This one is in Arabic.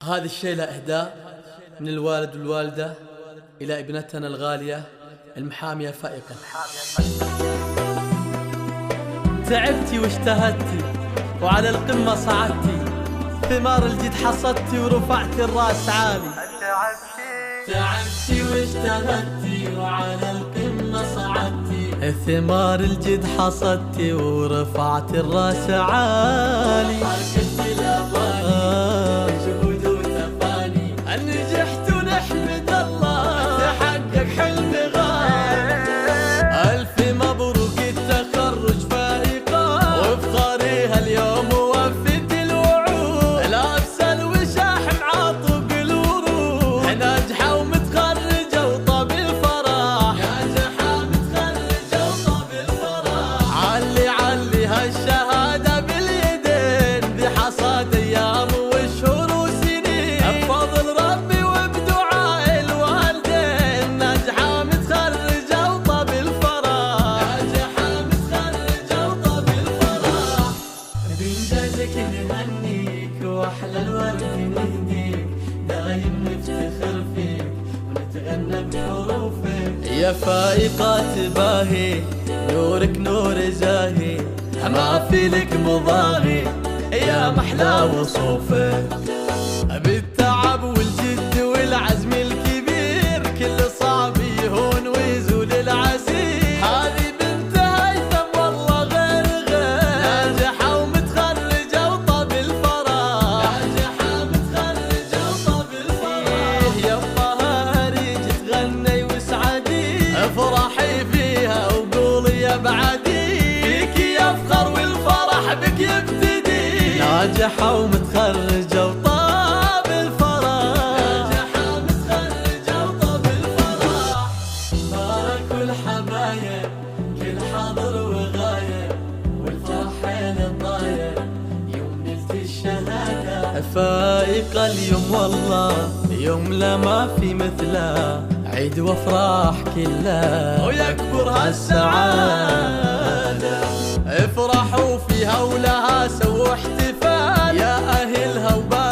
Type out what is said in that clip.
هذا الشيء له إهداء من الوالد والوالدة إلى ابنتنا الغالية المحامية فائقة. تعبتي واجتهدتي وعلى القمة صعدتي، ثمار الجد حصدتي ورفعتي الراس عالي. تعبتي واجتهدتي وعلى القمة صعدتي، ثمار الجد حصدتي ورفعتي الراس عالي. حركتي الأماني جهود وتفاني، نجحت ونحمد الله تحقق حلم غالي. ألف مبروك التخرج فائقة، وبخاريها اليوم وفت الوعود، لابسة الوشاح معاطب الورود، ناجحة ومتخرجة وطاب الفرح، ناجحة متخرجة وطاب الفرح. علي علي هالشهادة باليدين، بحصاد أيام وشهور وسنين، بفضل ربي وبدعاء الوالدين، ناجحة متخرجة وطاب الفرح، ناجحة متخرجة وطاب الفرح. بإنجازك نهنيك وأحلى الورد نهديك، دايم نفتخر فيك ونتغنى بحروفك. يا فائقة تباهي نورك نور زاهي، ما في لك مضاهي يا محلى وصوفك. بالتعب والجد والعزم الكبير، كل صعب يهون ويزول العسير. هذه بنت هيثم والله غير غير، ناجحة ومتخرجة وطاب الفرح، ناجحة متخرجة وطاب الفرح. يمها هريج تغني وسعدي، افرحي فيها وقولي يا بعدي، فيك يفخر والفرح بك يبتدي. ناجحة ومتخرجة وطاب الفرح، ناجحة متخرجة وطاب الفرح. بارك الحبايب كل حاضر وغايب، والفرح حين الضايب يوم نلت الشهادة. فائقة اليوم والله يوم لا ما في مثله، عيد وافراح كلها ويكبر هالسعادة. افرحوا فيها ولها سووا احتفال، يا أهلها وبارك